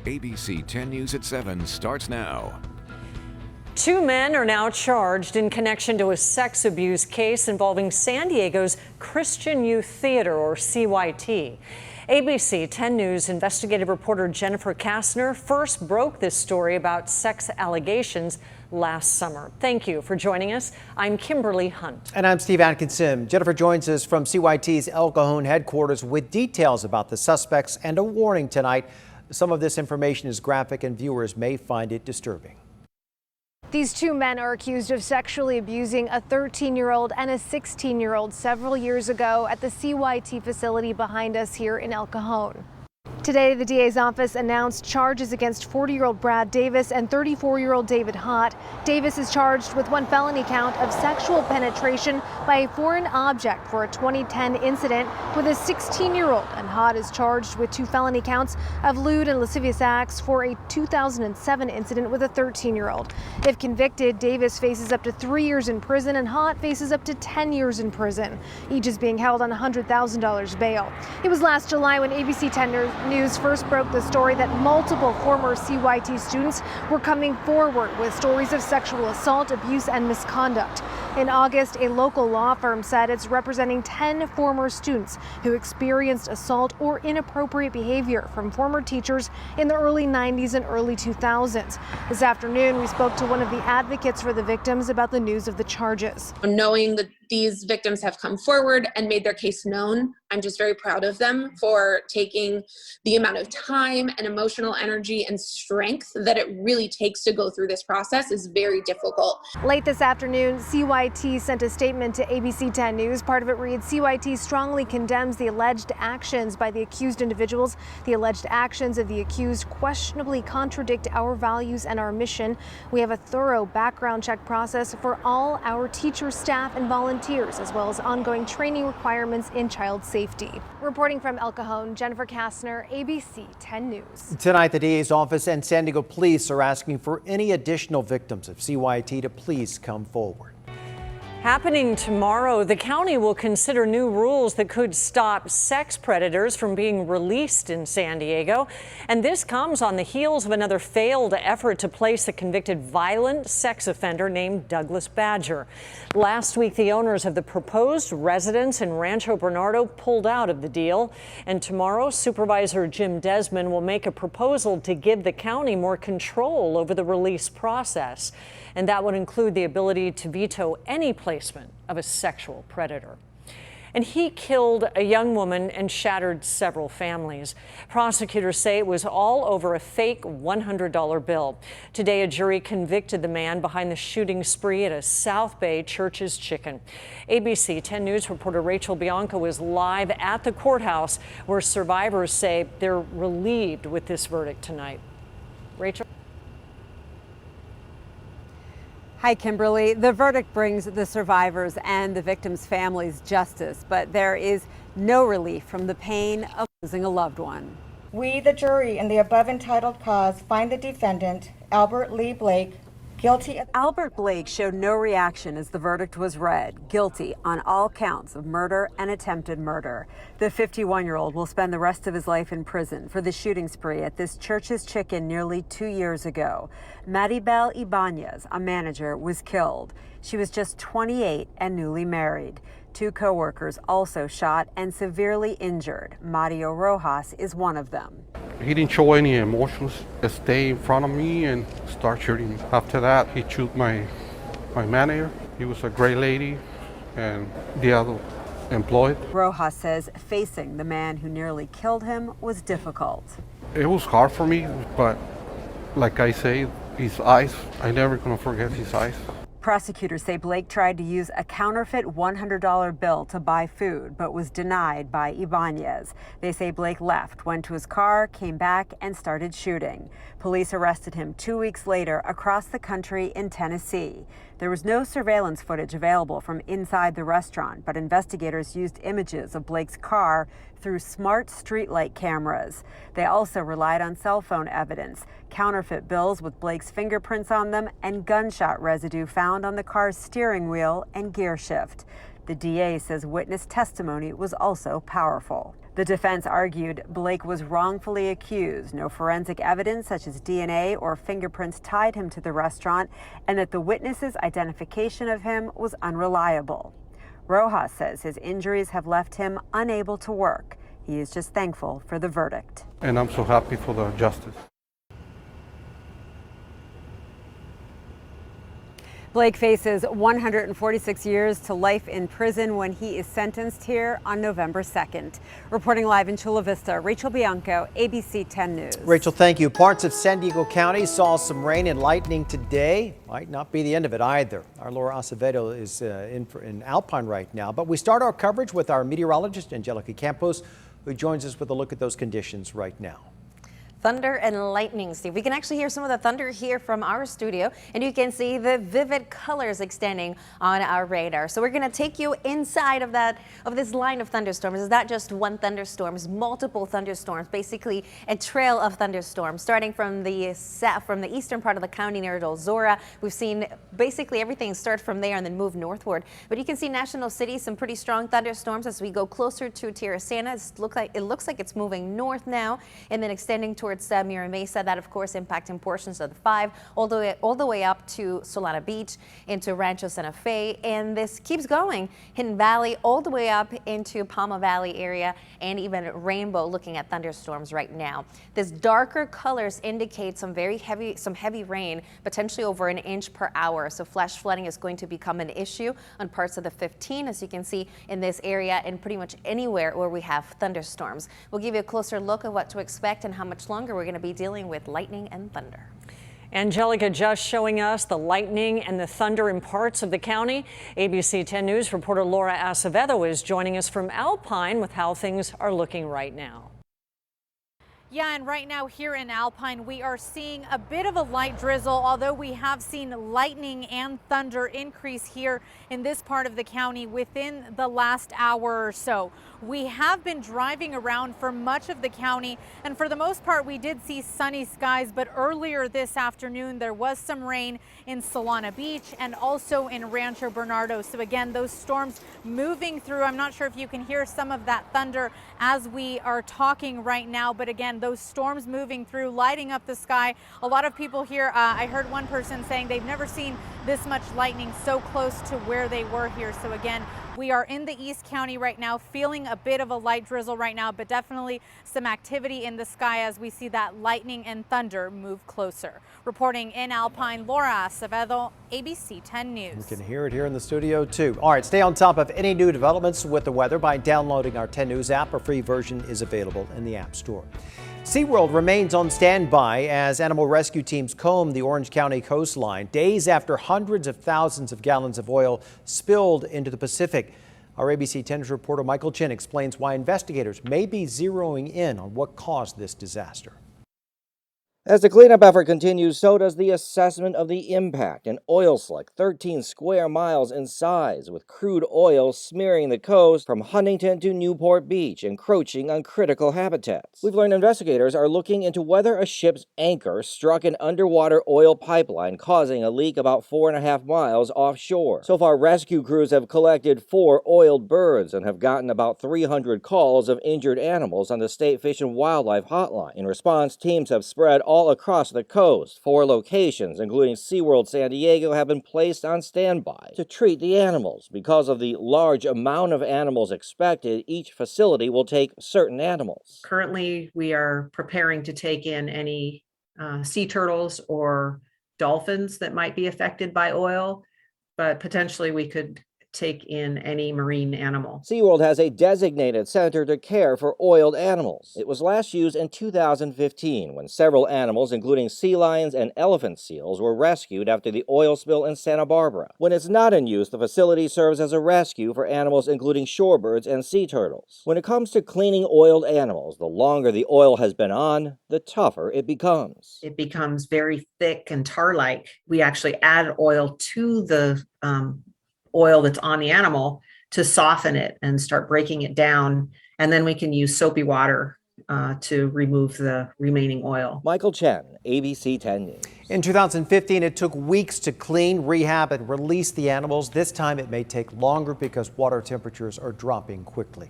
ABC 10 News at 7 starts now. Two men are now charged in connection to a sex abuse case involving San Diego's Christian Youth Theater, or CYT. ABC 10 News investigative reporter Jennifer Kastner first broke this story about sex allegations last summer. Thank you for joining us. I'm Kimberly Hunt. And I'm Steve Atkinson. Jennifer joins us from CYT's El Cajon headquarters with details about the suspects and a warning tonight. Some of this information is graphic and viewers may find it disturbing. These two men are accused of sexually abusing a 13-year-old and a 16-year-old several years ago at the CYT facility behind us here in El Cajon. Today, the DA's office announced charges against 40-year-old Brad Davis and 34-year-old David Hott. Davis is charged with one felony count of sexual penetration by a foreign object for a 2010 incident with a 16-year-old, and Hott is charged with two felony counts of lewd and lascivious acts for a 2007 incident with a 13-year-old. If convicted, Davis faces up to 3 years in prison and Hott faces up to 10 years in prison. Each is being held on $100,000 bail. It was last July when ABC 10 News first broke the story that multiple former CYT students were coming forward with stories of sexual assault, abuse, and misconduct. In August, a local law firm said it's representing 10 former students who experienced assault or inappropriate behavior from former teachers in the early 90s and early 2000s. This afternoon, we spoke to one of the advocates for the victims about the news of the charges. Knowing that these victims have come forward and made their case known, I'm just very proud of them for taking the amount of time and emotional energy and strength that it really takes to go through this process is very difficult. Late this afternoon, CYT sent a statement to ABC 10 News. Part of it reads, CYT strongly condemns the alleged actions by the accused individuals. The alleged actions of the accused questionably contradict our values and our mission. We have a thorough background check process for all our teachers, staff, and volunteers, as well as ongoing training requirements in child safety. Reporting from El Cajon, Jennifer Kastner, ABC 10 News. Tonight, the DA's office and San Diego police are asking for any additional victims of CYT to please come forward. Happening tomorrow, the county will consider new rules that could stop sex predators from being released in San Diego. And this comes on the heels of another failed effort to place a convicted violent sex offender named Douglas Badger. Last week, the owners of the proposed residence in Rancho Bernardo pulled out of the deal. And tomorrow, Supervisor Jim Desmond will make a proposal to give the county more control over the release process. And that would include the ability to veto any placement of a sexual predator. And he killed a young woman and shattered several families. Prosecutors say it was all over a fake $100 bill. Today, a jury convicted the man behind the shooting spree at a South Bay Church's Chicken. ABC 10 News reporter Rachel Bianco was live at the courthouse, where survivors say they're relieved with this verdict tonight. Rachel? Hi, Kimberly. The verdict brings the survivors and the victims' families justice, but there is no relief from the pain of losing a loved one. We, the jury, in the above entitled cause, find the defendant, Albert Lee Blake, guilty of... Albert Blake showed no reaction as the verdict was read, guilty on all counts of murder and attempted murder. The 51-year-old will spend the rest of his life in prison for the shooting spree at this Church's Chicken nearly 2 years ago. Maribel Ibanez, a manager, was killed. She was just 28 and newly married. Two co-workers also shot and severely injured. Mario Rojas is one of them. He didn't show any emotions. Stay in front of me and start shooting. After that, he shot my manager. He was a great lady, and the other employed. Rojas says facing the man who nearly killed him was difficult. It was hard for me, but like I say, his eyes, I never gonna forget his eyes. Prosecutors say Blake tried to use a counterfeit $100 bill to buy food, but was denied by Ibanez. They say Blake left, went to his car, came back, and started shooting. Police arrested him 2 weeks later across the country in Tennessee. There was no surveillance footage available from inside the restaurant, but investigators used images of Blake's car through smart streetlight cameras. They also relied on cell phone evidence, counterfeit bills with Blake's fingerprints on them, and gunshot residue found on the car's steering wheel and gear shift. The DA says witness testimony was also powerful. The defense argued Blake was wrongfully accused. No forensic evidence such as DNA or fingerprints tied him to the restaurant, and that the witness's identification of him was unreliable. Rojas says his injuries have left him unable to work. He is just thankful for the verdict. And I'm so happy for the justice. Blake faces 146 years to life in prison when he is sentenced here on November 2nd. Reporting live in Chula Vista, Rachel Bianco, ABC 10 News. Rachel, thank you. Parts of San Diego County saw some rain and lightning today. Might not be the end of it either. Our Laura Acevedo is in Alpine right now. But we start our coverage with our meteorologist, Angelica Campos, who joins us with a look at those conditions right now. Thunder and lightning, Steve. We can actually hear some of the thunder here from our studio, and you can see the vivid colors extending on our radar. So we're going to take you inside of this line of thunderstorms. It's not just one thunderstorm, it's multiple thunderstorms, basically a trail of thunderstorms starting from the eastern part of the county near Dulzora. We've seen basically everything start from there and then move northward. But you can see National City, some pretty strong thunderstorms as we go closer to Tierra Santa. It looks like it's moving north now and then extending towards Mira Mesa. That, of course, impacting portions of the 5 all the way up to Solana Beach, into Rancho Santa Fe, and this keeps going. Hidden Valley all the way up into Palma Valley area, and even Rainbow, looking at thunderstorms right now. This darker colors indicate some heavy rain, potentially over an inch per hour. So flash flooding is going to become an issue on parts of the 15, as you can see in this area, and pretty much anywhere where we have thunderstorms. We'll give you a closer look at what to expect and how much longer we're going to be dealing with lightning and thunder. Angelica just showing us the lightning and the thunder in parts of the county. ABC 10 News reporter Laura Acevedo is joining us from Alpine with how things are looking right now. Yeah, and right now here in Alpine, we are seeing a bit of a light drizzle, although we have seen lightning and thunder increase here in this part of the county within the last hour or so. We have been driving around for much of the county, and for the most part, we did see sunny skies, but earlier this afternoon, there was some rain in Solana Beach and also in Rancho Bernardo. So again, those storms moving through. I'm not sure if you can hear some of that thunder as we are talking right now, but again, those storms moving through, lighting up the sky. A lot of people here, I heard one person saying they've never seen this much lightning so close to where they were here. So again, we are in the East County right now, feeling a bit of a light drizzle right now, but definitely some activity in the sky as we see that lightning and thunder move closer. Reporting in Alpine, Laura Acevedo, ABC 10 News. You can hear it here in the studio too. All right, stay on top of any new developments with the weather by downloading our 10 News app. A free version is available in the App Store. SeaWorld remains on standby as animal rescue teams comb the Orange County coastline days after hundreds of thousands of gallons of oil spilled into the Pacific. Our ABC 10 News reporter Michael Chin explains why investigators may be zeroing in on what caused this disaster. As the cleanup effort continues, so does the assessment of the impact. An oil slick 13 square miles in size, with crude oil smearing the coast from Huntington to Newport Beach, encroaching on critical habitats. We've learned investigators are looking into whether a ship's anchor struck an underwater oil pipeline, causing a leak about 4.5 miles offshore. So far, rescue crews have collected 4 oiled birds and have gotten about 300 calls of injured animals on the State Fish and Wildlife Hotline. In response, teams have spread all across the coast. 4 locations, including SeaWorld San Diego, have been placed on standby to treat the animals. Because of the large amount of animals expected, each facility will take certain animals. Currently, we are preparing to take in any sea turtles or dolphins that might be affected by oil, but potentially we could take in any marine animal. SeaWorld has a designated center to care for oiled animals. It was last used in 2015 when several animals, including sea lions and elephant seals, were rescued after the oil spill in Santa Barbara. When it's not in use, the facility serves as a rescue for animals including shorebirds and sea turtles. When it comes to cleaning oiled animals, the longer the oil has been on, the tougher it becomes. It becomes very thick and tar-like. We actually add oil to the oil that's on the animal to soften it and start breaking it down. And then we can use soapy water to remove the remaining oil. Michael Chen, ABC 10 News. In 2015, it took weeks to clean, rehab, and release the animals. This time it may take longer because water temperatures are dropping quickly.